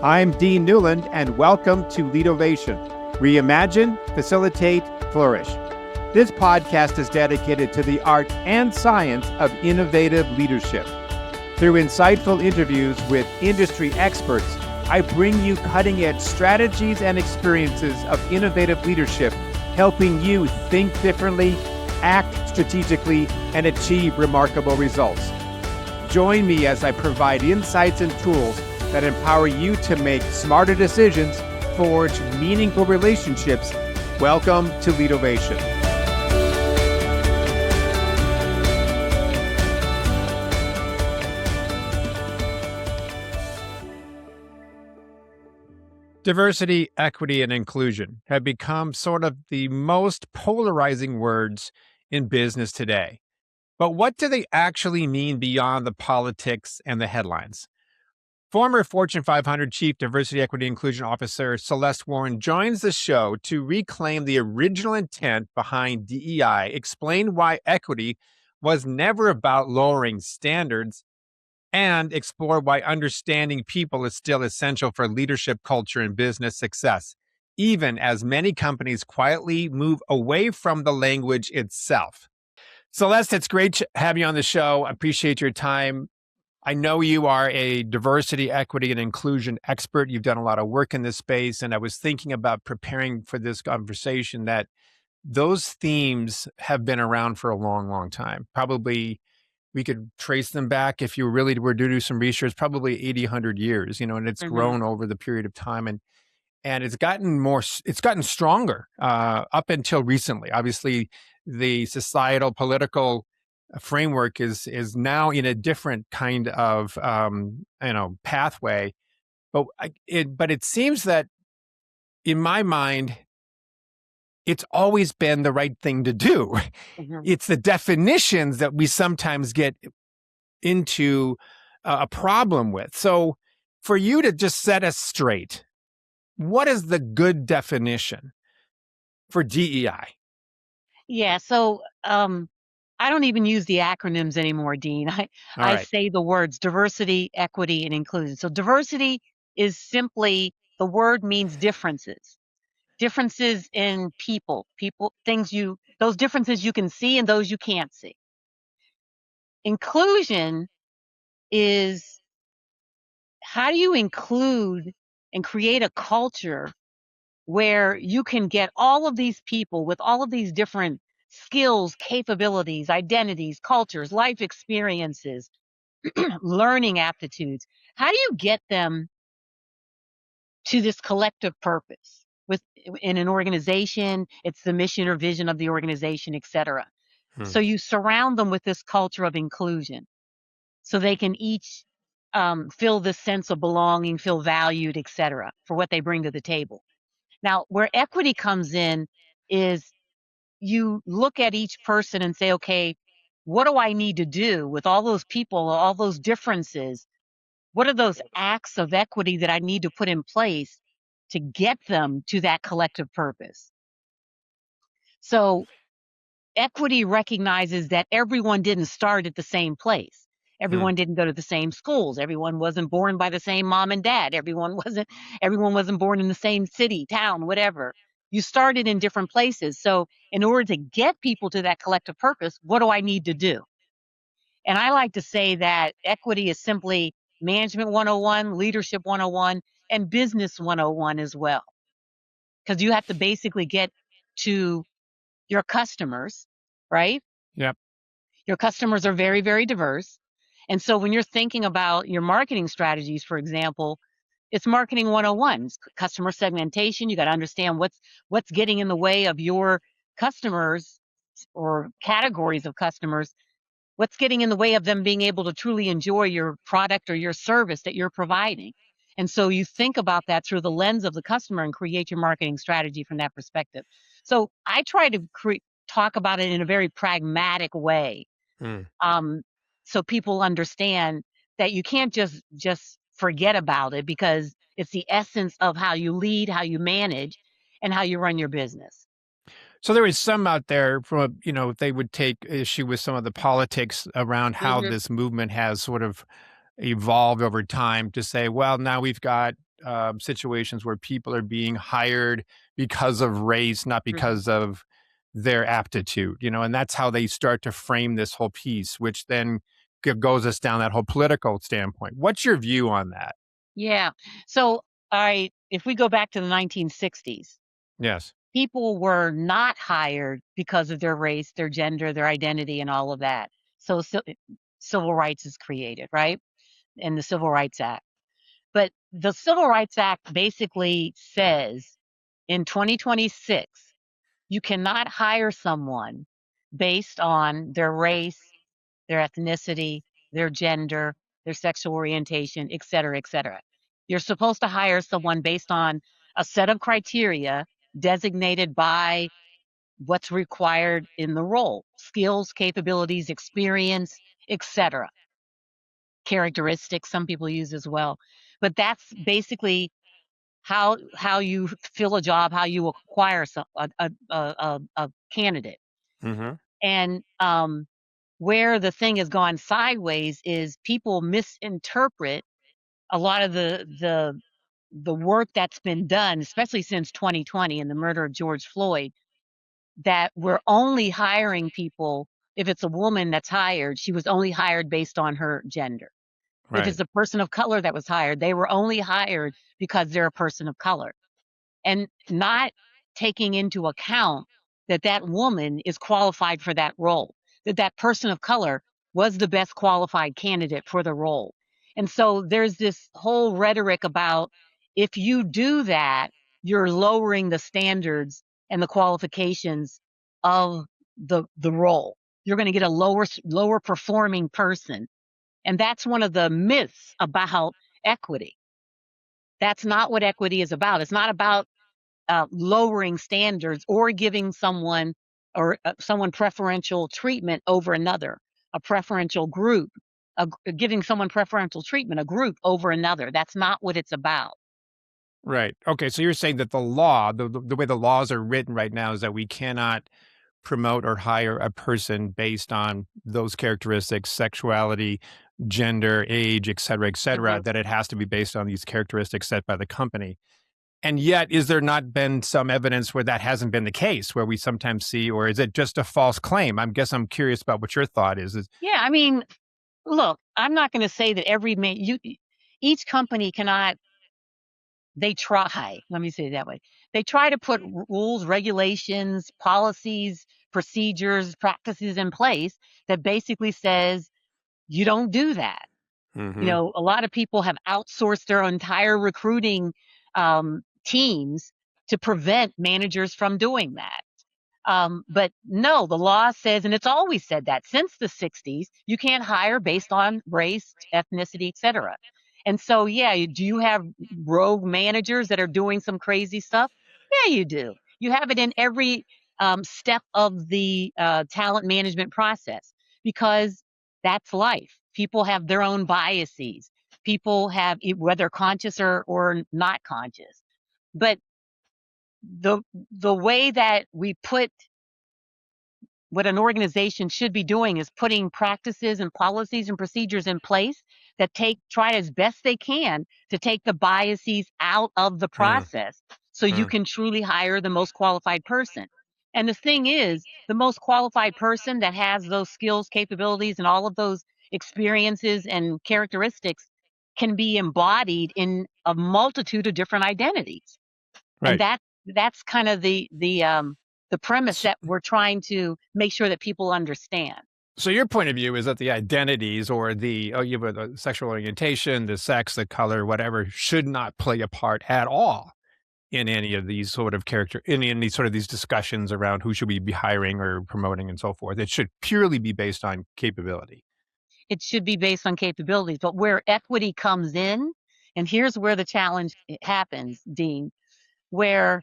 I'm Dean Newland, and welcome to Leadovation. Reimagine, facilitate, flourish. This podcast is dedicated to the art and science of innovative leadership. Through insightful interviews with industry experts, I bring you cutting-edge strategies and experiences of innovative leadership, helping you think differently, act strategically, and achieve remarkable results. Join me as I provide insights and tools that empower you to make smarter decisions, forge meaningful relationships. Welcome to Leadovation. Diversity, equity, and inclusion have become sort of the most polarizing words in business today. But what do they actually mean beyond the politics and the headlines? Former Fortune 500 Chief Diversity, Equity, Inclusion Officer Celeste Warren joins the show to reclaim the original intent behind DEI, explain why equity was never about lowering standards, and explore why understanding people is still essential for leadership culture and business success, even as many companies quietly move away from the language itself. Celeste, it's great to have you on the show. I appreciate your time. I know you are a diversity, equity, and inclusion expert. You've done a lot of work in this space, and I was thinking about preparing for this conversation that those themes have been around for a long, long time. Probably we could trace them back if you really were to do some research, probably 80, 100 years, and it's grown over the period of time. And it's gotten stronger up until recently. Obviously, the societal political framework is now in a different kind of pathway, but it seems that in my mind, it's always been the right thing to do. It's the definitions that we sometimes get into a problem with. So, for you to just set us straight, what is the good definition for DEI? Yeah, so I don't even use the acronyms anymore, Dean. I say the words diversity, equity, and inclusion. So diversity is simply, the word means differences. Differences in people, those differences you can see and those you can't see. Inclusion is, how do you include and create a culture where you can get all of these people with all of these different skills, capabilities, identities, cultures, life experiences, learning aptitudes. How do you get them to this collective purpose in an organization? It's the mission or vision of the organization, et cetera. So you surround them with this culture of inclusion so they can each feel this sense of belonging, feel valued, et cetera, for what they bring to the table. Now, where equity comes in is you look at each person and say, okay, what do I need to do with all those people, all those differences? What are those acts of equity that I need to put in place to get them to that collective purpose? So equity recognizes that everyone didn't start at the same place. Everyone didn't go to the same schools. Everyone wasn't born by the same mom and dad. Everyone wasn't born in the same city, town, whatever. You started in different places. So in order to get people to that collective purpose, what do I need to do? And I like to say that equity is simply management 101, leadership 101, and business 101 as well. Because you have to basically get to your customers, right? Yep. Your customers are very, very diverse. And so when you're thinking about your marketing strategies, for example, it's marketing 101. It's customer segmentation. You got to understand what's getting in the way of your customers or categories of customers. What's getting in the way of them being able to truly enjoy your product or your service that you're providing. And so you think about that through the lens of the customer and create your marketing strategy from that perspective. So I try to talk about it in a very pragmatic way. So people understand that you can't just forget about it, because it's the essence of how you lead, how you manage, and how you run your business. So there is some out there from, they would take issue with some of the politics around how this movement has sort of evolved over time to say, well, now we've got situations where people are being hired because of race, not Mhm. because of their aptitude, and that's how they start to frame this whole piece, which then goes us down that whole political standpoint. What's your view on that? Yeah. So, if we go back to the 1960s, Yes. people were not hired because of their race, their gender, their identity, and all of that. So, civil rights is created, right? And the Civil Rights Act. But the Civil Rights Act basically says in 2026, you cannot hire someone based on their race, their ethnicity, their gender, their sexual orientation, et cetera, et cetera. You're supposed to hire someone based on a set of criteria designated by what's required in the role: skills, capabilities, experience, et cetera. Characteristics, some people use as well. But that's basically how you fill a job, how you acquire a candidate. Hmm. And where the thing has gone sideways is people misinterpret a lot of the work that's been done, especially since 2020 and the murder of George Floyd, that we're only hiring people. If it's a woman that's hired, she was only hired based on her gender. If Right. it's a person of color that was hired, they were only hired because they're a person of color, and not taking into account that that woman is qualified for that role, that that person of color was the best qualified candidate for the role. And so there's this whole rhetoric about, if you do that, you're lowering the standards and the qualifications of the role. You're going to get a lower performing person. And that's one of the myths about equity. That's not what equity is about. It's not about lowering standards or giving someone someone preferential treatment over another, a preferential group, giving someone preferential treatment, a group over another. That's not what it's about. Right. Okay. So you're saying that the law, the way the laws are written right now, is that we cannot promote or hire a person based on those characteristics, sexuality, gender, age, et cetera, Mhm. that it has to be based on these characteristics set by the company. And yet, is there not been some evidence where that hasn't been the case, where we sometimes see, or is it just a false claim? I'm curious about what your thought is. Yeah, I mean, look, I'm not going to say that each company cannot. They try. Let me say it that way. They try to put rules, regulations, policies, procedures, practices in place that basically says you don't do that. Hmm. A lot of people have outsourced their entire recruiting teams to prevent managers from doing that. But no, the law says, and it's always said that since the 60s, you can't hire based on race, ethnicity, etc. And so, yeah, do you have rogue managers that are doing some crazy stuff? Yeah, you do. You have it in every step of the talent management process, because that's life. People have their own biases. People have, whether conscious or not conscious. But the the way that we put what an organization should be doing is putting practices and policies and procedures in place that try as best they can to take the biases out of the Mm, process, so you mm. can truly hire the most qualified person. And the thing is, the most qualified person that has those skills, capabilities, and all of those experiences and characteristics can be embodied in a multitude of different identities. And Right. that's kind of the premise S- that we're trying to make sure that people understand. So your point of view is that the identities, or you have the sexual orientation, the sex, the color, whatever, should not play a part at all in any of these sort of in these sort of these discussions around who should we be hiring or promoting and so forth. It should purely be based on capability. It should be based on capabilities, but where equity comes in, and here's where the challenge happens, Dean, where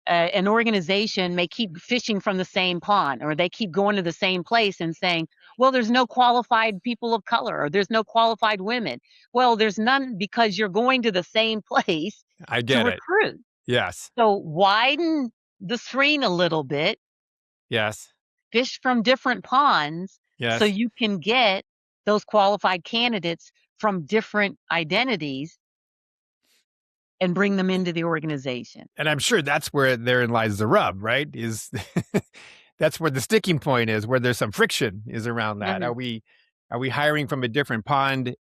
an organization may keep fishing from the same pond, or they keep going to the same place and saying, well, there's no qualified people of color, or there's no qualified women. Well, there's none, because you're going to the same place I to get it. recruit. Yes. So widen the screen a little bit, Yes. fish from different ponds, so Yes. you can get those qualified candidates from different identities, and bring them into the organization. And I'm sure that's where therein lies the rub, right? Is that's where the sticking point is, where there's some friction is around that. Hmm. Are we hiring from a different pond?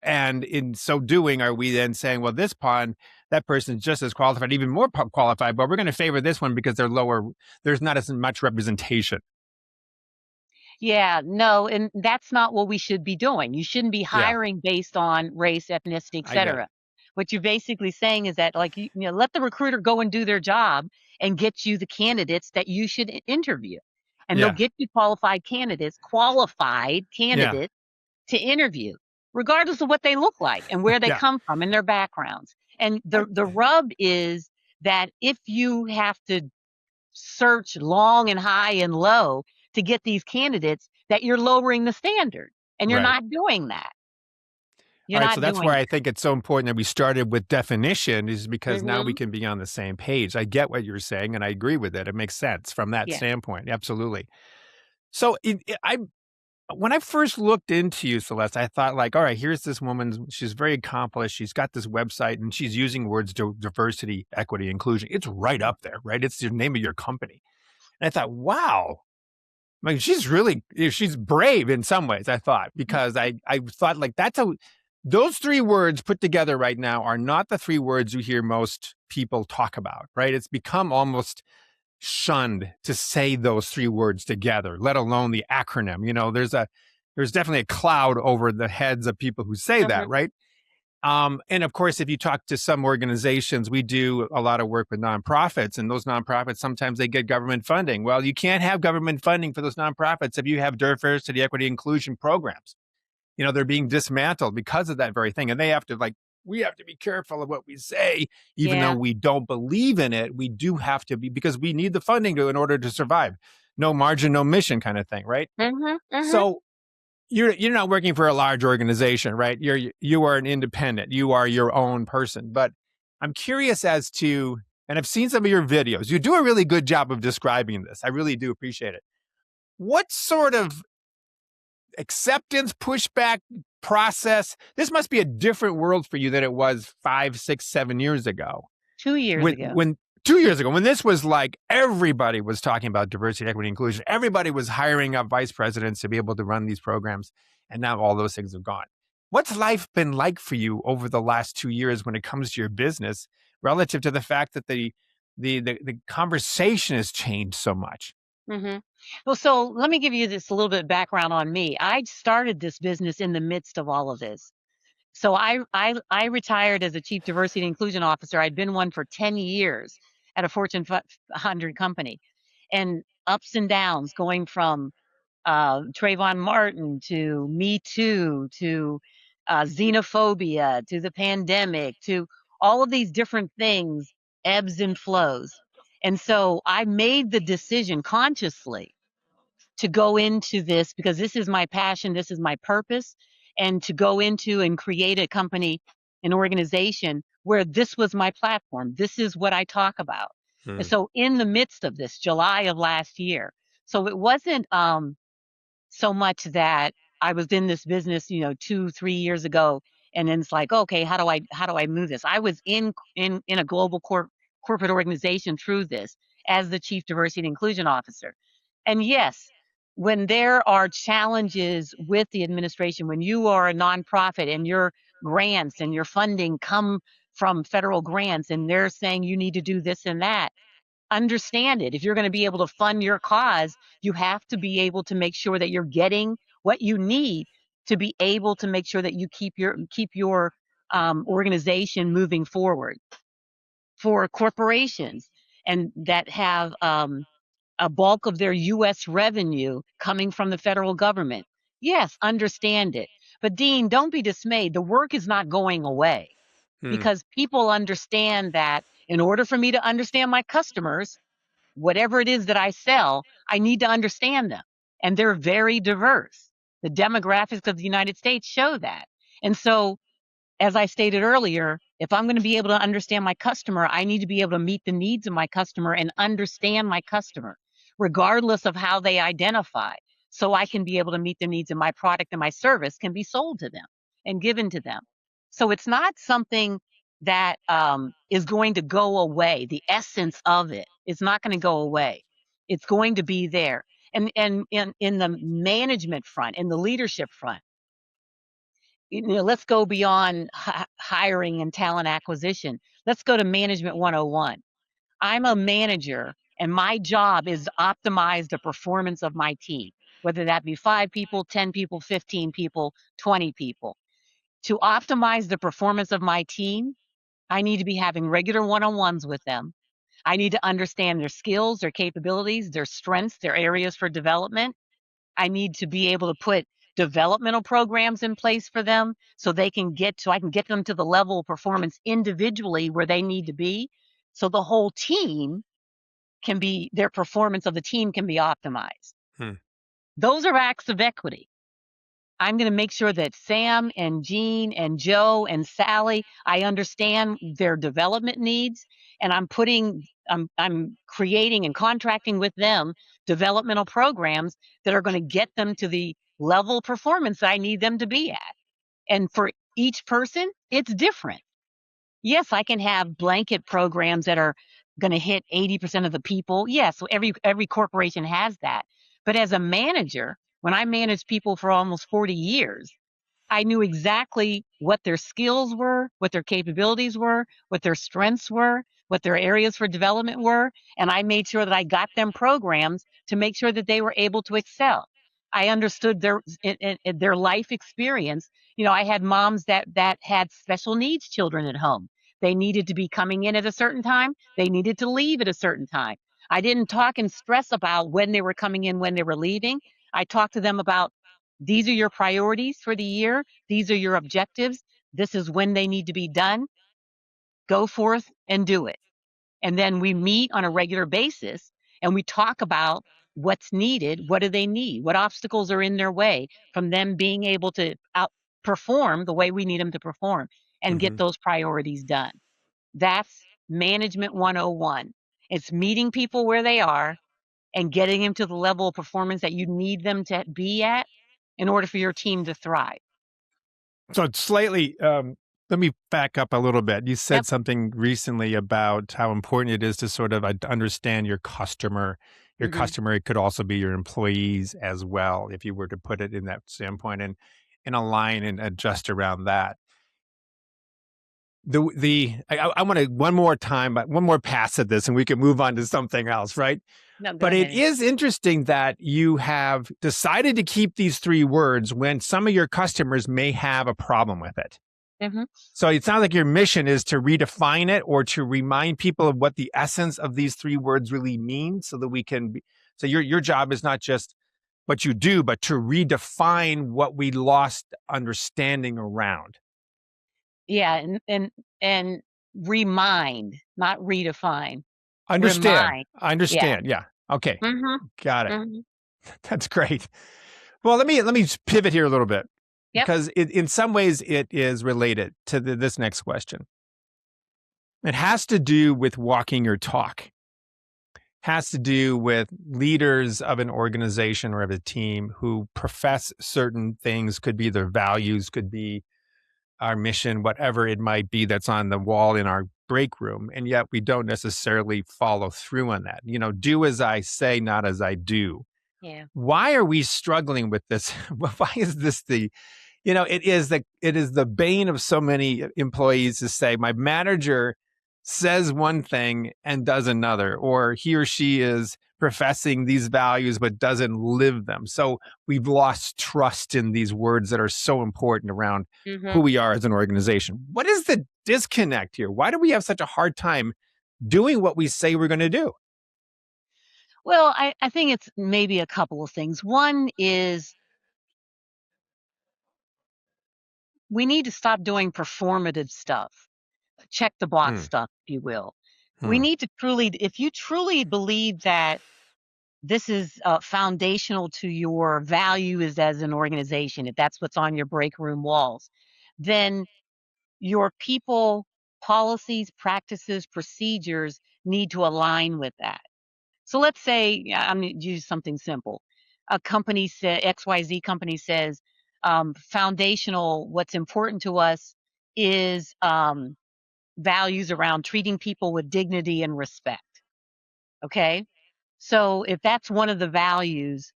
And in so doing, are we then saying, well, this pond, that person's just as qualified, even more qualified, but we're going to favor this one because they're lower, there's not as much representation. Yeah, no, and that's not what we should be doing. You shouldn't be Yeah, hiring based on race, ethnicity, et I get it. cetera. What you're basically saying is that, like, let the recruiter go and do their job and get you the candidates that you should interview. And they'll Yeah, get you qualified yeah, candidates to interview, regardless of what they look like and where they yeah, come from and their backgrounds. And the rub is that if you have to search long and high and low to get these candidates, that you're lowering the standard, and you're right. not doing that. All You're right, so not that's doing why I think it's so important that we started with definition, is because that. now we Hmm. can be on the same page. I get what you're saying, and I agree with it. It makes sense from that Yeah. standpoint. Absolutely. So I when I first looked into you, Celeste, I thought like, all right, here's this woman. She's very accomplished. She's got this website, and she's using words to diversity, equity, inclusion. It's right up there, right? It's the name of your company. And I thought, wow, I mean, she's brave in some ways, I thought, because I thought like those three words put together right now are not the three words you hear most people talk about, right? It's become almost shunned to say those three words together, let alone the acronym. There's definitely a cloud over the heads of people who say that, Hmm. right? And of course, if you talk to some organizations, we do a lot of work with nonprofits, and those nonprofits sometimes they get government funding. Well, you can't have government funding for those nonprofits if you have diversity, equity, inclusion programs. They're being dismantled because of that very thing, and they have to we have to be careful of what we say, even though Yeah. we don't believe in it. We do have to be because we need the funding in order to survive. No margin, no mission, kind of thing, right? Hmm. Hmm. So you're not working for a large organization, right? You are an independent. You are your own person. But I'm curious as to, and I've seen some of your videos. You do a really good job of describing this. I really do appreciate it. What sort of acceptance, pushback process? This must be a different world for you than it was 5, 6, 7 years ago. 2 years ago. When 2 years ago, when this was like everybody was talking about diversity, equity, inclusion, everybody was hiring up vice presidents to be able to run these programs, and now all those things have gone. What's life been like for you over the last 2 years when it comes to your business, relative to the fact that the conversation has changed so much? Hmm. Well, so let me give you this a little bit of background on me. I started this business in the midst of all of this. So I retired as a chief diversity and inclusion officer. I'd been one for 10 years at a Fortune 100 company, and ups and downs, going from Trayvon Martin to Me Too to xenophobia to the pandemic to all of these different things, ebbs and flows. And so I made the decision consciously to go into this because this is my passion, this is my purpose, and to go into and create a company, an organization where this was my platform. This is what I talk about. And Hmm. so in the midst of this, July of last year, so it wasn't so much that I was in this business, 2, 3 years ago, and then it's like, okay, how do I move this? I was in a global corporate organization through this as the chief diversity and inclusion officer. And yes, when there are challenges with the administration, when you are a nonprofit and your grants and your funding come from federal grants and they're saying you need to do this and that, understand it. If you're going to be able to fund your cause, you have to be able to make sure that you're getting what you need to be able to make sure that you keep your organization moving forward. For corporations and that have a bulk of their U.S. revenue coming from the federal government, yes, understand it. But Dean, don't be dismayed. The work is not going away Hmm. because people understand that in order for me to understand my customers, whatever it is that I sell, I need to understand them. And they're very diverse. The demographics of the United States show that. And so, as I stated earlier, if I'm going to be able to understand my customer, I need to be able to meet the needs of my customer and understand my customer, regardless of how they identify, so I can be able to meet the needs of my product and my service can be sold to them and given to them. So it's not something that is going to go away. The essence of it is not going to go away. It's going to be there. And in the management front, in the leadership front, let's go beyond hiring and talent acquisition. Let's go to management 101. I'm a manager, and my job is to optimize the performance of my team, whether that be 5 people, 10 people, 15 people, 20 people. To optimize the performance of my team, I need to be having regular one-on-ones with them. I need to understand their skills, their capabilities, their strengths, their areas for development. I need to be able to put developmental programs in place for them so I can get them to the level of performance individually where they need to be. So the whole team their performance of the team can be optimized. Hmm. Those are acts of equity. I'm going to make sure that Sam and Jean and Joe and Sally, I understand their development needs, and I'm creating and contracting with them developmental programs that are going to get them to the level of performance that I need them to be at. And for each person, it's different. Yes, I can have blanket programs that are going to hit 80% of the people. Yes, so every corporation has that. But as a manager, when I managed people for almost 40 years, I knew exactly what their skills were, what their capabilities were, what their strengths were, what their areas for development were, and I made sure that I got them programs to make sure that they were able to excel. I understood their life experience. I had moms that had special needs children at home. They needed to be coming in at a certain time. They needed to leave at a certain time. I didn't talk and stress about when they were coming in, when they were leaving. I talked to them about these are your priorities for the year. These are your objectives. This is when they need to be done. Go forth and do it. And then we meet on a regular basis and we talk about what's needed. What do they need? What obstacles are in their way from them being able to outperform the way we need them to perform and get Hmm. those priorities done? That's management 101. It's meeting people where they are and getting them to the level of performance that you need them to be at in order for your team to thrive. So it's slightly, let me back up a little bit. You said Yep. something recently about how important it is to sort of understand your customer. Your Hmm. customer could also be your employees as well, if you were to put it in that standpoint and align and adjust around that. I want to one more time, one more pass at this, and we can move on to something else, right? No, go But it ahead. is interesting that you have decided to keep these 3 words when some of your customers may have a problem with it. Hmm. So it sounds like your mission is to redefine it or to remind people of what the essence of these 3 words really mean so that we can be, so your job is not just what you do, but to redefine what we lost understanding around. Yeah, and remind, not redefine. Understand. Remind. I Yeah. understand. Yeah. Okay. Hmm. Got it. Hmm. That's great. Well, let me pivot here a little bit Yep. because in some ways it is related to this next question. It has to do with walking your talk. Has to do with leaders of an organization or of a team who profess certain things, could be their values, could be our mission, whatever it might be that's on the wall in our break room. And yet we don't necessarily follow through on that. Do as I say, not as I do. Yeah. Why are we struggling with this? Why is this it is the bane of so many employees to say my manager says one thing and does another, or he or she is professing these values but doesn't live them. So we've lost trust in these words that are so important around Hmm. who we are as an organization. What is the disconnect here? Why do we have such a hard time doing what we say we're going to do? Well, I think it's maybe a couple of things. One is we need to stop doing performative stuff, check the box Hmm. stuff, if you will. We Hmm. need to if you truly believe that this is foundational to your values as an organization, if that's what's on your break room walls, then your people, policies, practices, procedures need to align with that. So let's say, I'm going to use something simple. A company XYZ company says, foundational, what's important to us is values around treating people with dignity and respect. Okay. So if that's one of the values,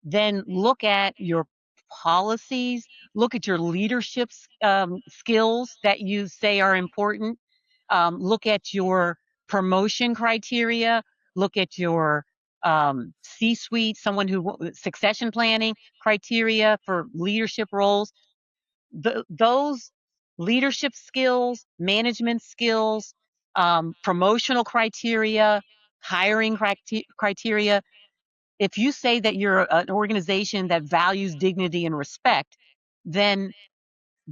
then look at your policies, look at your leadership skills that you say are important, look at your promotion criteria, look at your C-suite, succession planning criteria for leadership roles. Those leadership skills, management skills, promotional criteria, hiring criteria. If you say that you're an organization that values dignity and respect, then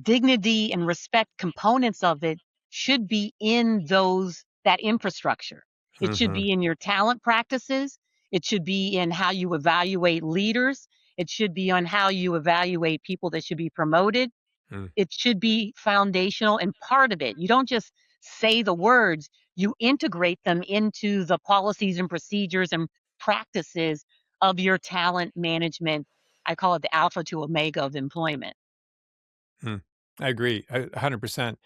dignity and respect components of it should be in that infrastructure. It should Hmm. be in your talent practices. It should be in how you evaluate leaders. It should be on how you evaluate people that should be promoted. Mm. It should be foundational and part of it. You don't just say the words, you integrate them into the policies and procedures and practices of your talent management. I call it the alpha to omega of employment. Mm. I agree 100%.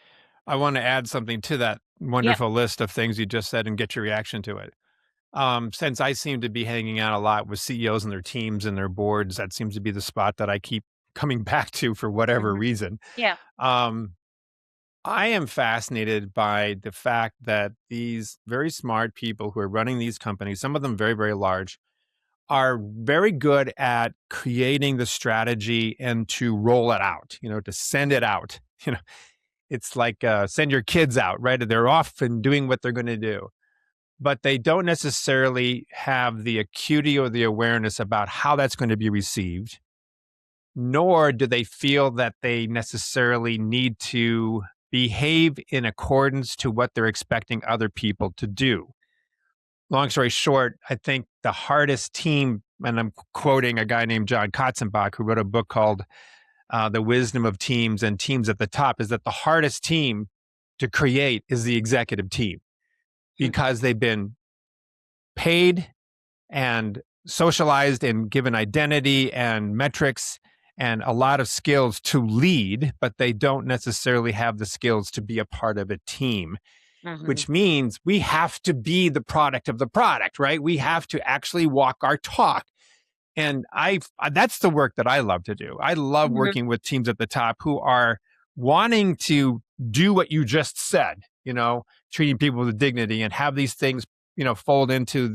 I want to add something to that Yep. wonderful list of things you just said and get your reaction to it. Since I seem to be hanging out a lot with CEOs and their teams and their boards, that seems to be the spot that I keep coming back to for whatever Hmm. reason. Yeah. Um, I am fascinated by the fact that these very smart people who are running these companies, some of them very, very large, are very good at creating the strategy and to roll it out, to send it out. You know, it's like send your kids out, right? They're off and doing what they're going to do, but they don't necessarily have the acuity or the awareness about how that's going to be received, nor do they feel that they necessarily need to behave in accordance to what they're expecting other people to do. Long story short, I think the hardest team, and I'm quoting a guy named John Katzenbach, who wrote a book called The Wisdom of Teams and Teams at the Top, is that the hardest team to create is the executive team because they've been paid and socialized and given identity and metrics and a lot of skills to lead, but they don't necessarily have the skills to be a part of a team, Hmm. which means we have to be the product of the product, right? We have to actually walk our talk. And that's the work that I love to do. I love Hmm. working with teams at the top who are wanting to do what you just said, treating people with dignity and have these things, fold into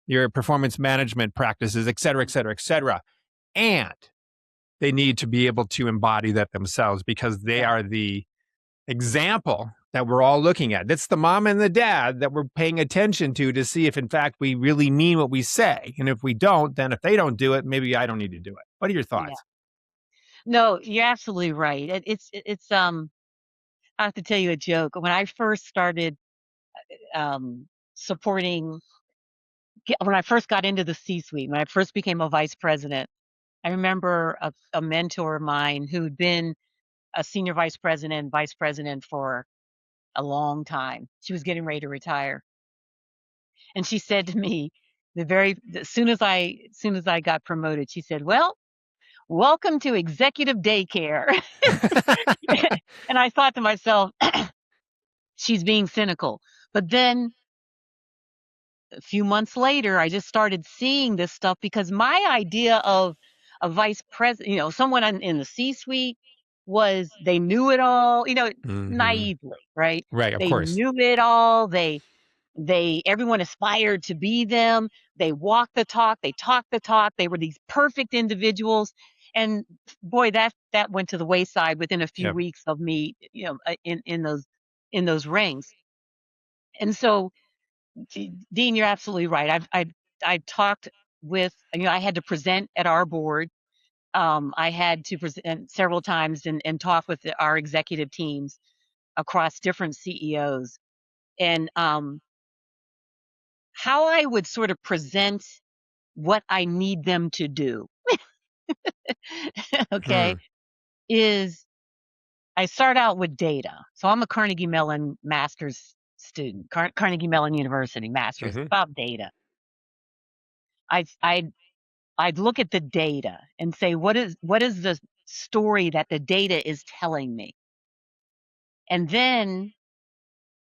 your performance management practices, et cetera, et cetera, et cetera. And they need to be able to embody that themselves because they Yeah. are the example that we're all looking at. That's the mom and the dad that we're paying attention to see if, in fact, we really mean what we say. And if we don't, then if they don't do it, maybe I don't need to do it. What are your Yeah. thoughts? No, you're absolutely right. I have to tell you a joke. When I first started um, supporting, when I first got into the C-suite, when I first became a vice president, I remember a mentor of mine who'd been a senior vice president for a long time. She was getting ready to retire. And she said to me, as soon as I got promoted, she said, "Well, welcome to executive daycare." And I thought to myself, she's being cynical. But then a few months later, I just started seeing this stuff because my idea of a vice president, someone in the C-suite was they knew it all, Hmm. naively, right? Right, of They course. knew it all. Everyone aspired to be them. They walked the talk, they talked the talk. They were these perfect individuals. And boy, that went to the wayside within a few Yep. weeks of me, in those rings. And so, Dean, you're absolutely right. I've talked with, I had to present at our board. I had to present several times and talk with our executive teams across different CEOs. And how I would sort of present what I need them to do, okay, Mm. is I start out with data. So I'm a Carnegie Mellon master's student, Carnegie Mellon University master's Hmm. about data. I I I'd look at the data and say, what is the story that the data is telling me? And then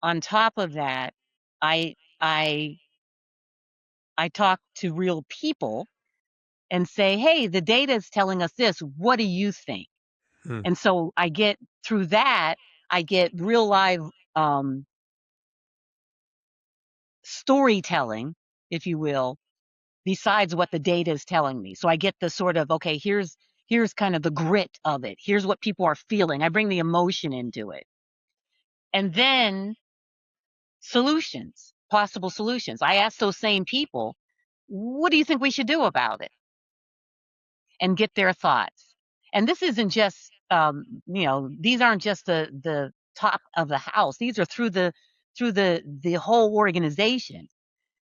on top of that, I I I talk to real people and say, "Hey, the data is telling us this. What do you think?" Hmm. And so I get through that, I get real live um, storytelling, if you will, besides what the data is telling me. So I get the sort of, okay, here's kind of the grit of it. Here's what people are feeling. I bring the emotion into it. And then solutions, possible solutions. I ask those same people, what do you think we should do about it? And get their thoughts. And this isn't just, these aren't just the top of the house. These are through the whole organization.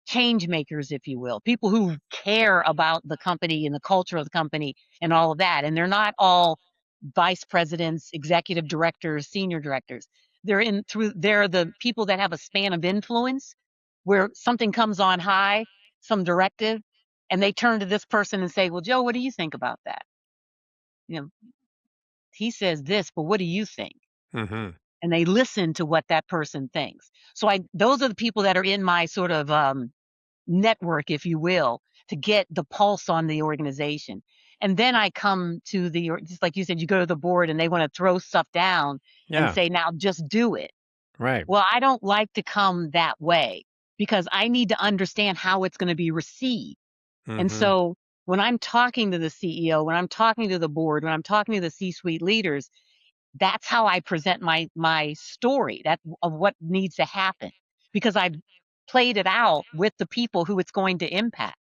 Change makers, if you will, people who care about the company and the culture of the company and all of that. And they're not all vice presidents, executive directors, senior directors. They're the people that have a span of influence where something comes on high, some directive, and they turn to this person and say, "Well, Joe, what do you think about that? You know, he says this, but what do you think?" Hmm. And they listen to what that person thinks. So those are the people that are in my sort of network, if you will, to get the pulse on the organization. And then I come to just like you said, you go to the board and they want to throw stuff down and Yeah. say, now just do it. Right. Well, I don't like to come that way because I need to understand how it's going to be received. And Hmm. so when I'm talking to the CEO, when I'm talking to the board, when I'm talking to the C-suite leaders, that's how I present my story that of what needs to happen because I've played it out with the people who it's going to impact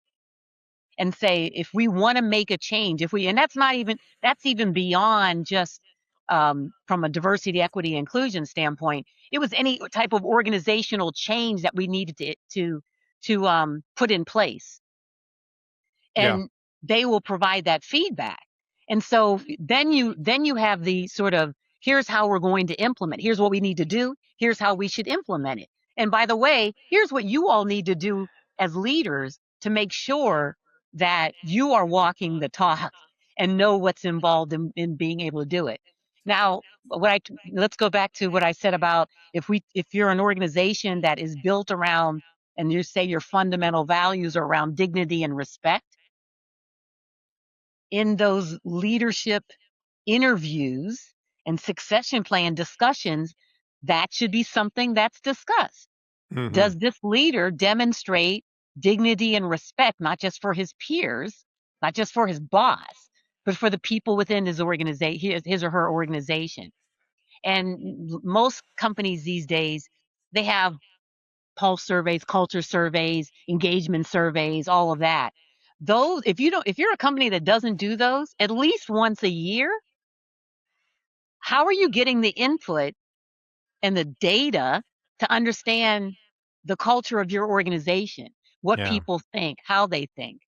and say if we want to make a change, if we and that's even beyond just from a diversity, equity, inclusion standpoint. It was any type of organizational change that we needed to put in place, Yeah. and they will provide that feedback. And so then you have the sort of, here's how we're going to implement. Here's what we need to do. Here's how we should implement it. And by the way, here's what you all need to do as leaders to make sure that you are walking the talk and know what's involved in being able to do it. Now, let's go back to what I said about if you're an organization that is built around, and you say your fundamental values are around dignity and respect, in those leadership interviews and succession plan discussions, that should be something that's discussed. Hmm. Does this leader demonstrate dignity and respect, not just for his peers, not just for his boss, but for the people within his organization, his or her organization? And most companies these days, they have pulse surveys, culture surveys, engagement surveys, all of that. Those, if you're a company that doesn't do those at least once a year, how are you getting the input and the data to understand the culture of your organization, what Yeah. people think, how they think?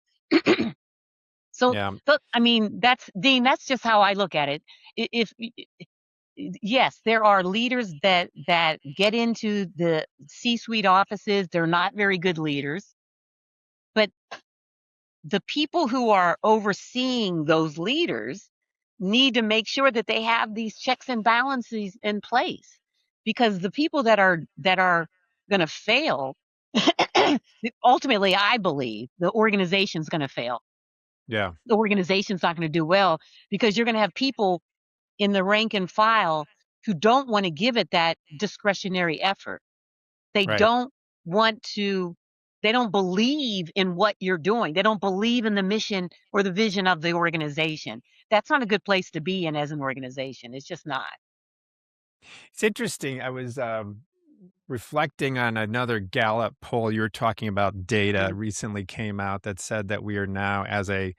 So, Yeah. I mean, that's Dean. That's just how I look at it. If yes, there are leaders that get into the C-suite offices. They're not very good leaders, but the people who are overseeing those leaders need to make sure that they have these checks and balances in place, because the people that are going to fail, ultimately I believe the organization's going to fail. Yeah. The organization's not going to do well because you're going to have people in the rank and file who don't want to give it that discretionary effort. They Right. don't want to, they don't believe in what you're doing. They don't believe in the mission or the vision of the organization. That's not a good place to be in as an organization. It's just not. It's interesting. I was reflecting on another Gallup poll. You were talking about data Mm. recently came out that said that we are now, as a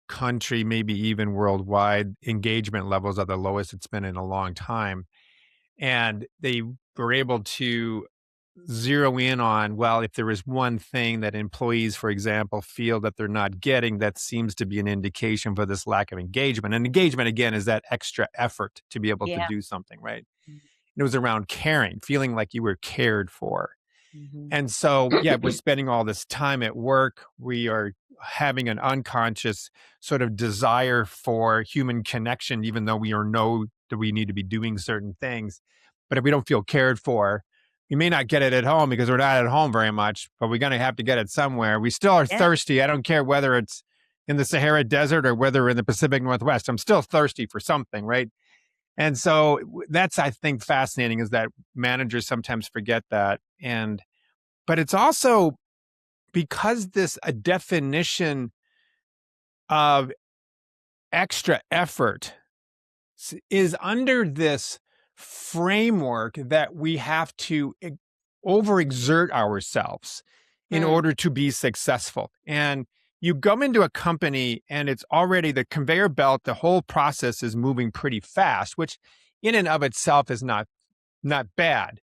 country, maybe even worldwide, engagement levels are the lowest it's been in a long time. And they were able to zero in on, well, if there is one thing that employees, for example, feel that they're not getting, that seems to be an indication for this lack of engagement. And engagement, again, is that extra effort to be able to Yeah. do something, right? It was around caring, feeling like you were cared for. Mm-hmm. And so, yeah, we're spending all this time at work. We are having an unconscious sort of desire for human connection, even though we know that we need to be doing certain things. But if we don't feel cared for, we may not get it at home because we're not at home very much, but we're going to have to get it somewhere. We still are Yeah. thirsty. I don't care whether it's in the Sahara Desert or whether in the Pacific Northwest. I'm still thirsty for something, right? And so that's, I think, fascinating is that managers sometimes forget that. But it's also because this a definition of extra effort is under this framework that we have to overexert ourselves in Mm. order to be successful. And you go into a company and it's already the conveyor belt, the whole process is moving pretty fast, which in and of itself is not bad.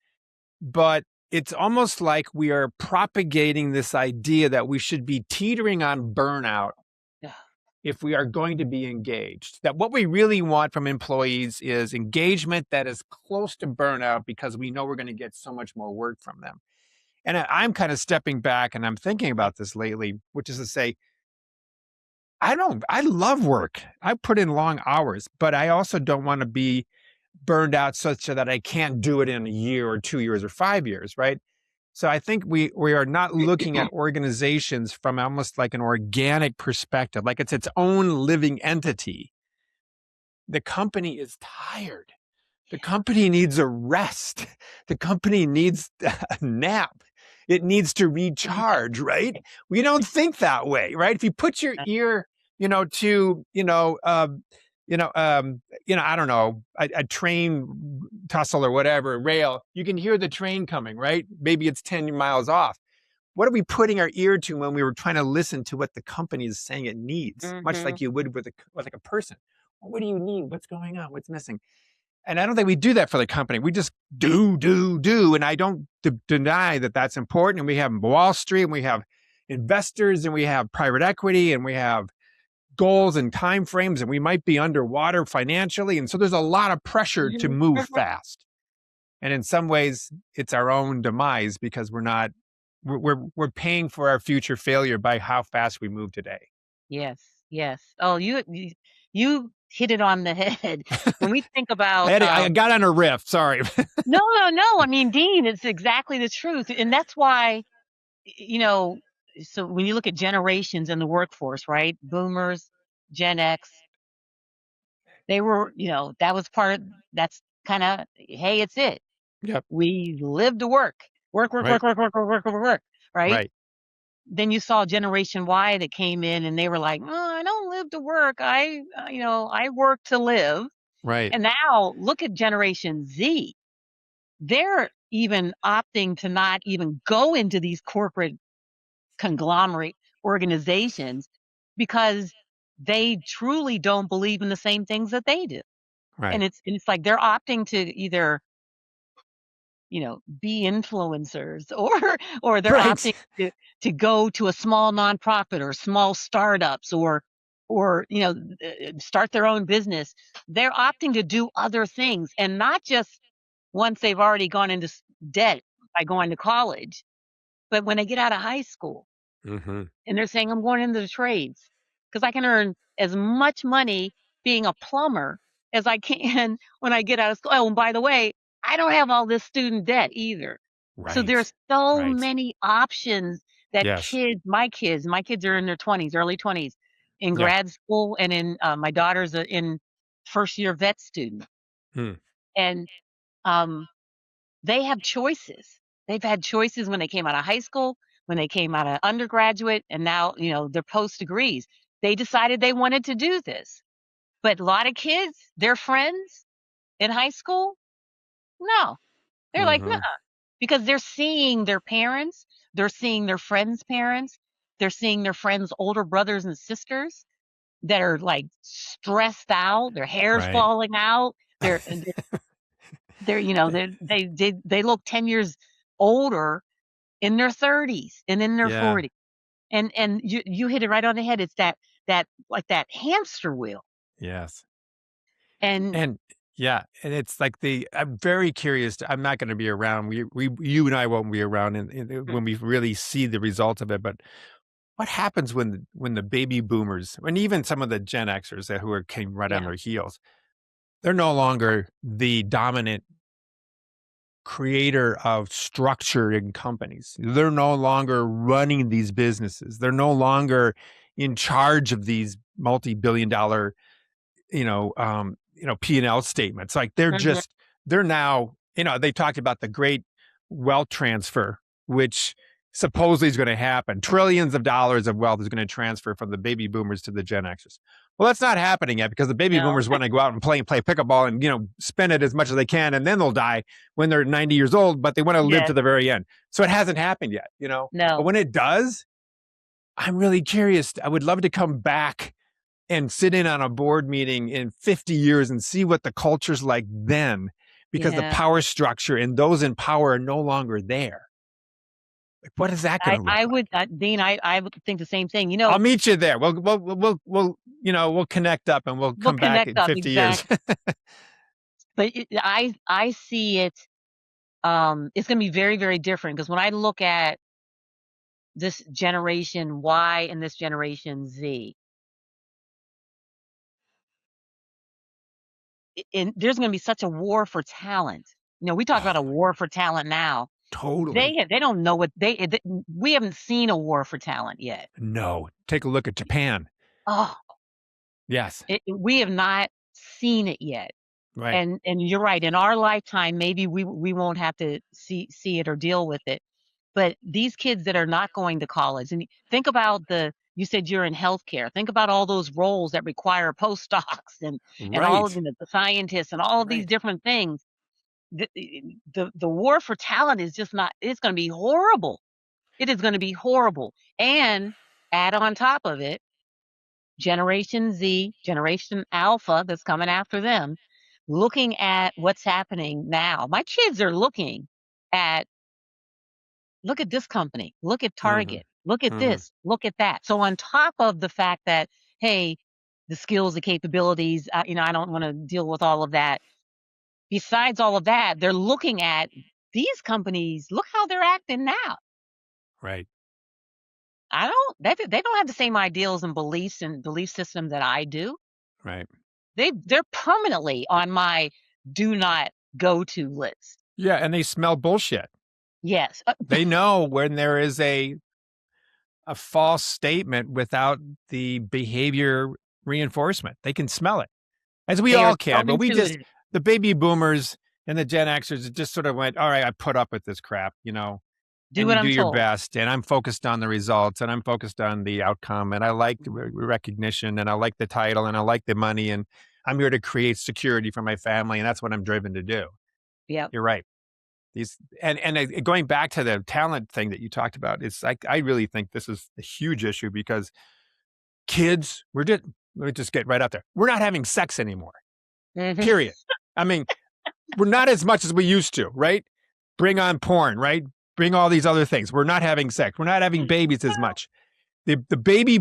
But it's almost like we are propagating this idea that we should be teetering on burnout Yeah. if we are going to be engaged. That what we really want from employees is engagement that is close to burnout because we know we're going to get so much more work from them. And I'm kind of stepping back and I'm thinking about this lately, which is to say, I love work. I put in long hours, but I also don't want to be burned out such that I can't do it in a year or 2 years or 5 years, right? So I think we are not looking at organizations from almost like an organic perspective, like it's its own living entity. The company is tired. The company needs a rest. The company needs a nap. It needs to recharge, right? We don't think that way, right? If you put your ear, to, I don't know, a train tussle or whatever, rail, you can hear the train coming, right? Maybe it's 10 miles off. What are we putting our ear to when we were trying to listen to what the company is saying it needs, much Mm-hmm. like you would with like a person? Well, what do you need? What's going on? What's missing? And I don't think we do that for the company. We just do. And I don't deny that that's important. And we have Wall Street and we have investors and we have private equity and we have goals and timeframes and we might be underwater financially. And so there's a lot of pressure to move fast. And in some ways it's our own demise because we're paying for our future failure by how fast we move today. Yes, yes. Oh, you hit it on the head. When we think about, I got on a riff. Sorry. no, no, no. I mean, Dean, it's exactly the truth, and that's why, you know. So when you look at generations in the workforce, right? Boomers, Gen X, they were, that was part of. That's kind of, hey, it's it. Yep. We live to work, work, work, Right. work, work, work, work, work, work, work, right? Right. Then you saw Generation Y that came in and they were like, "Oh, I don't live to work. I work to live." Right. And now look at Generation Z. They're even opting to not even go into these corporate conglomerate organizations because they truly don't believe in the same things that they do. And Right. it's like they're opting to either be influencers or they're opting Right. to go to a small nonprofit or small startups or start their own business. They're opting to do other things and not just once they've already gone into debt by going to college, but when they get out of high school Mm-hmm. and they're saying, I'm going into the trades because I can earn as much money being a plumber as I can when I get out of school. Oh, and by the way, I don't have all this student debt either. So Right. there's so Right. many options that Yes. my kids are in their 20s, early 20s, in Yeah. grad school, and in my daughter's in first year vet student, Hmm. and um, they have choices. They've had choices when they came out of high school, when they came out of undergraduate, and now, their post degrees. They decided they wanted to do this. But a lot of kids, their friends in high school, no. They're like, no, Mm-hmm. because they're seeing their parents, they're seeing their friends' parents, they're seeing their friends' older brothers and sisters that are like stressed out, their hair's Right. falling out, they look 10 years older in their 30s and in their Yeah. 40s. And you hit it right on the head. It's that like that hamster wheel. Yes. And And yeah, and it's like I'm very curious. I'm not going to be around. You and I won't be around when we really see the results of it. But what happens when the baby boomers, and even some of the Gen Xers came right on yeah, their heels, they're no longer the dominant creator of structure in companies. They're no longer running these businesses. They're no longer in charge of these multi-billion dollar, P&L statements. Like Mhm. they're now, they talked about the great wealth transfer, which supposedly is going to happen. Trillions of dollars of wealth is going to transfer from the baby boomers to the Gen Xers. Well, that's not happening yet because the baby No. boomers want to go out and play pickup ball and, spend it as much as they can. And then they'll die when they're 90 years old, but they want to live Yes. to the very end. So it hasn't happened yet, but No. when it does, I'm really curious. I would love to come back and sit in on a board meeting in 50 years and see what the culture's like then, because the Yeah. power structure and those in power are no longer there. Like, what is that going to look I like? would, Dean, I would think the same thing. I'll meet you there. We'll connect up and we'll We'll come back connect in up, 50 years. exactly. But I see it, it's gonna be very, very different because when I look at this generation Y and this generation Z, and there's gonna be such a war for talent. We talk about a Oh, war for talent now. totally. They don't know what we haven't seen a war for talent yet. No. Take a look at Japan. Oh, Yes. we have not seen it yet. Right. And you're right, in our lifetime, maybe we won't have to see it or deal with it. But these kids that are not going to college, and think about you said you're in healthcare. Think about all those roles that require postdocs and all of Right. the scientists and all of these Right. different things. The war for talent is just not, it's gonna be horrible. It is gonna be horrible. And add on top of it, Generation Z, Generation Alpha that's coming after them, looking at what's happening now. My kids are looking at, look at this company, look at Hmm. Target, look at Hmm. this, look at that. So on top of the fact that, hey, the skills, the capabilities, I don't want to deal with all of that. Besides all of that, they're looking at these companies. Look how they're acting now. Right. They don't have the same ideals and beliefs and belief system that I do. Right. They're permanently on my do not go to list. Yeah. And they smell bullshit. Yes. They know when there is a false statement without the behavior reinforcement. They can smell it, as we They are all so can. But intuitive. the baby boomers and the Gen Xers just sort of went, all right, I put up with this crap, Do and what you do I'm your told. best. And I'm focused on the results and I'm focused on the outcome. And I like the recognition and I like the title and I like the money. And I'm here to create security for my family. And that's what I'm driven to do. Yep. You're right. These going back to the talent thing that you talked about, it's like I really think this is a huge issue because kids, let me just get right up there. We're not having sex anymore. Mhm. Period. I mean, we're not as much as we used to, right? Bring on porn, right? Bring all these other things. We're not having sex. We're not having babies as much. The baby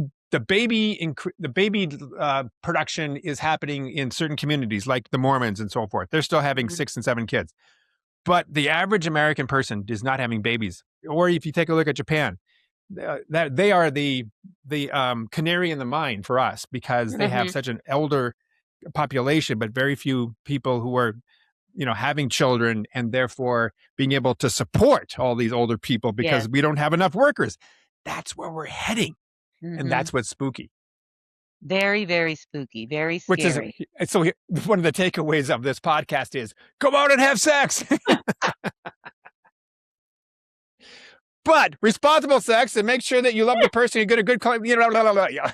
production is happening in certain communities like the Mormons and so forth. They're still having Mhm. 6 and 7 kids. But the average American person is not having babies. Or if you take a look at Japan, that they are the canary in the mine for us because they have Mhm. such an elder population, but very few people who are having children and therefore being able to support all these older people Yes. because we don't have enough workers. That's where we're heading, and Mhm. that's what's spooky. Very, very spooky, very Which is scary. so. One of the takeaways of this podcast is go out and have sex. But responsible sex and make sure that you love the person. You get a good, blah, blah, blah. Yeah.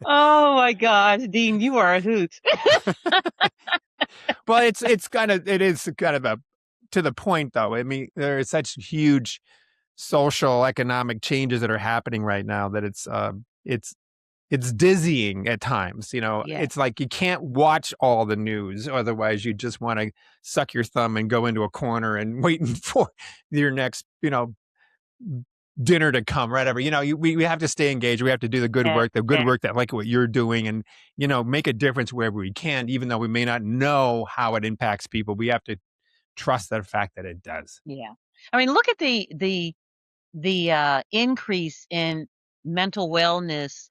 Oh my gosh, Dean, you are a hoot. Well, it is kind of a to the point though. I mean, there are such huge social economic changes that are happening right now that it's it's dizzying at times. Yes. It's like you can't watch all the news, otherwise you just want to suck your thumb and go into a corner and waiting for your next dinner to come, whatever. We have to stay engaged. We have to do Yes. the good Yes. work that like what you're doing and, make a difference wherever we can, even though we may not know how it impacts people. We have to trust the fact that it does. Yeah. I mean, look at the increase in mental wellness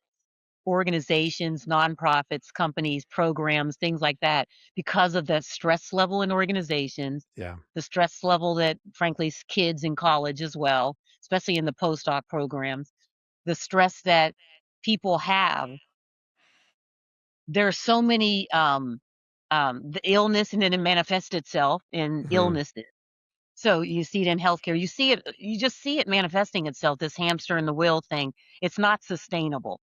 organizations, nonprofits, companies, programs, things like that, because of the stress level in organizations, Yeah. the stress level that, frankly, kids in college as well, especially in the postdoc programs, the stress that people have. There are so many, the illness, and then it manifests itself in Mhm. illnesses. So you see it in healthcare. You see it. You just see it manifesting itself. This hamster in the wheel thing. It's not sustainable.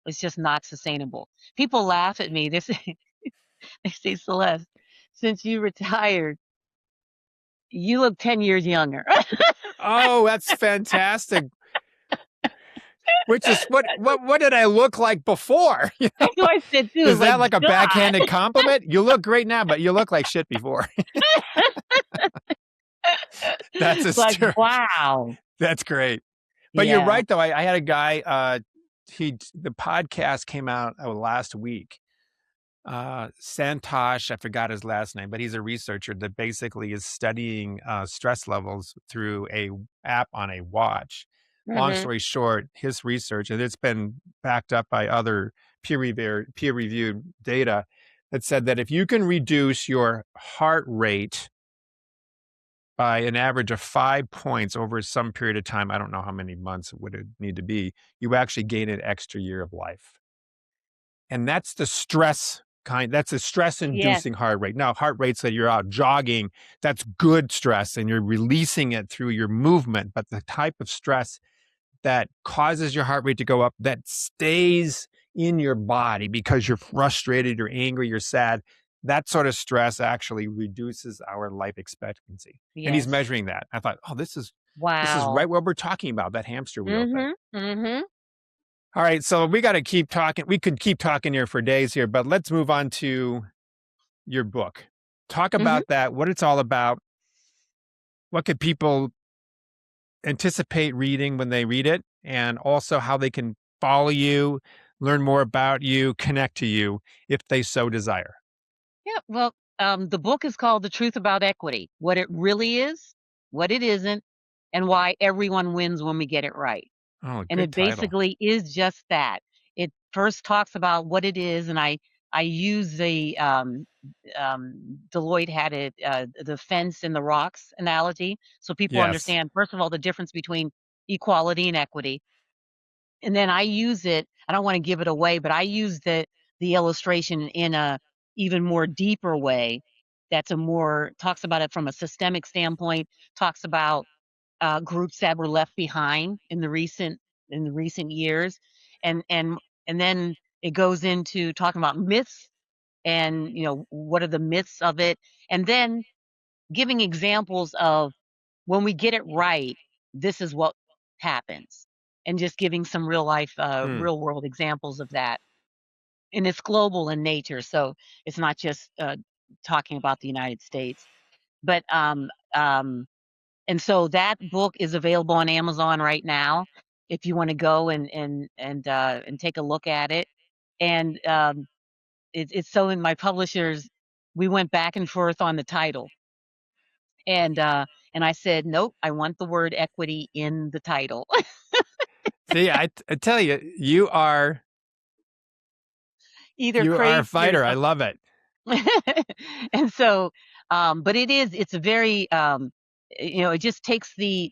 It's just not sustainable. People laugh at me. They say, they say, Celeste, since you retired, you look 10 years younger. Oh, that's fantastic. Which is what did I look like before? That's what I said too. Is It's like, that like a God. backhanded compliment? You look great now, but you look like shit before. That's a It's like, story. wow. That's great. But you're Yeah. right though. I had a guy, the podcast came out last week. Santosh, I forgot his last name, but he's a researcher that basically is studying stress levels through a app on a watch. Long Hmm. story short, his research, and it's been backed up by other peer reviewed data, that said that if you can reduce your heart rate by an average of 5 points over some period of time, I don't know how many months would it need to be, you actually gain an extra year of life. And that's the that's a stress Yes. inducing heart rate. Now, heart rates that you're out jogging, that's good stress and you're releasing it through your movement. But the type of stress that causes your heart rate to go up, that stays in your body because you're frustrated, you're angry, you're sad, that sort of stress actually reduces our life expectancy. And he's Yes. measuring that. I thought, oh, this is Wow. right what we're talking about, that hamster wheel thing. Mhm. Mhm. All right, so we got to keep talking. We could keep talking here for days here, but let's move on to your book. Talk Mhm. about that, what it's all about. What could people anticipate reading when they read it, and also how they can follow you, learn more about you, connect to you if they so desire. Yeah, well, the book is called The Truth About Equity: What It Really Is, What It Isn't, and Why Everyone Wins When We Get It Right. Oh, And good it title. basically is just that. It first talks about what it is, and I use the Deloitte had it, the fence and the rocks analogy, so people Yes. understand, first of all, the difference between equality and equity. And then I use it, I don't wanna give it away, but I use the illustration in a even more deeper way, that's a more talks about it from a systemic standpoint, talks about, groups that were left behind in the recent years, and and and then it goes into talking about myths and, what are the myths of it, and then giving examples of when we get it right, this is what happens, and just giving some real life, Hmm. real world examples of that. And it's global in nature, so it's not just talking about the United States. But and so that book is available on Amazon right now if you want to go and take a look at it. And it's so in my publishers, we went back and forth on the title, and uh, and I said, nope, I want the word equity in the title. See, I tell you, Either you are a crazy or fighter. I something. love it. And so, but it's a very, it just takes a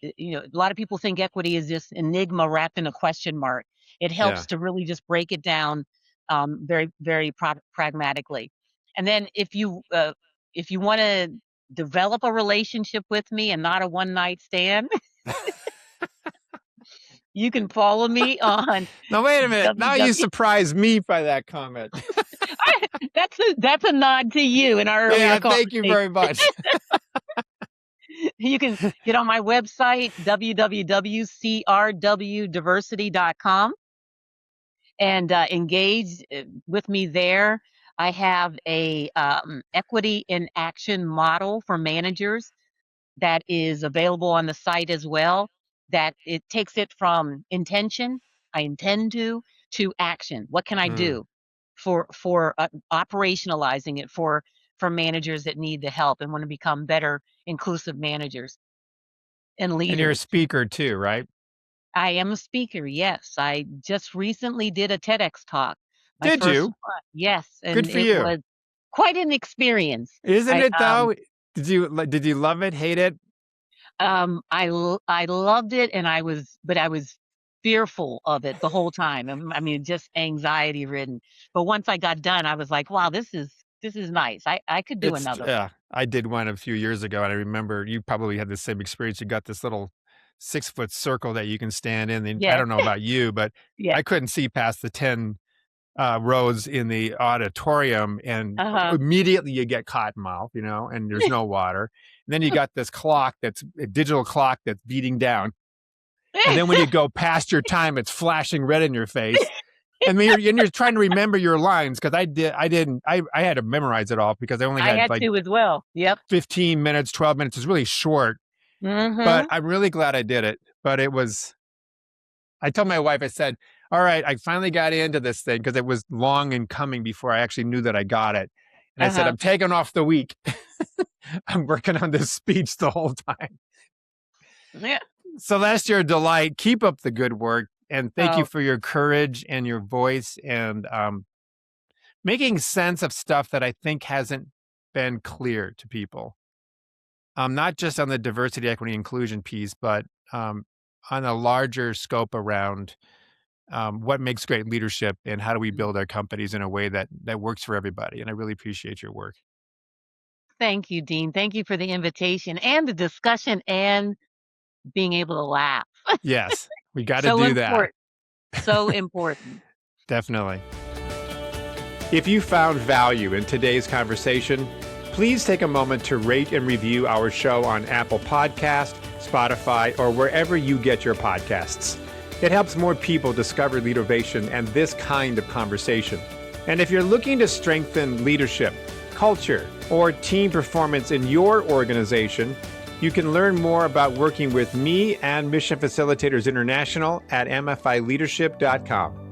lot of people think equity is this enigma wrapped in a question mark. It Yeah. helps to really just break it down, very, very pragmatically. And then if you want to develop a relationship with me and not a one night stand, you can follow me on Now wait a minute. Now you www. surprised me by that comment. That's a nod to you in our earlier Yeah, thank you conversation. very much. You can get on my website, www.crwdiversity.com, and engage with me there. I have a equity in action model for managers that is available on the site as well. That it takes it from intention, I intend to action. What can I Hmm. do for operationalizing it for managers that need the help and want to become better inclusive managers and And you're a leaders. speaker too, right? I am a speaker, yes. I just recently did a TEDx talk. My Did first you? one. Yes, Good and for it you. was quite an experience. Isn't I, it though? Did you love it, hate it? I loved it, and I was fearful of it the whole time. I mean, just anxiety ridden. But once I got done, I was like, "Wow, this is nice. I could do It's another one." yeah. I did one a few years ago, and I remember you probably had the same experience. You got this little 6-foot circle that you can stand in. And I Yes, don't know about you, but yes. I couldn't see past the 10 rows in the auditorium, and Uh-huh. immediately you get cotton mouth, and there's no water. And then you got this clock that's a digital clock that's beating down. And then when you go past your time, it's flashing red in your face. And when you're trying to remember your lines, because I had to memorize it all because I only I had had like to as well. Yep. 15 minutes, 12 minutes. It's really short, but Mhm. I'm really glad I did it. But I told my wife, I said, all right, I finally got into this thing because it was long in coming before I actually knew that I got it. And I said, Uh-huh. I'm taking off the week. I'm working on this speech the whole time. Yeah. Celeste, you're a delight. Keep up the good work. And thank you Oh, for your courage and your voice and making sense of stuff that I think hasn't been clear to people. Not just on the diversity, equity, inclusion piece, but on a larger scope around what makes great leadership and how do we build our companies in a way that works for everybody. And I really appreciate your work. thank you, Dean. Thank you for the invitation and the discussion and being able to laugh. Yes, we got to So do that. important. So important. Definitely. If you found value in today's conversation, please take a moment to rate and review our show on Apple Podcast, Spotify, or wherever you get your podcasts. It helps more people discover Leadervation and this kind of conversation. And if you're looking to strengthen leadership, culture, or team performance in your organization, you can learn more about working with me and Mission Facilitators International at mfileadership.com.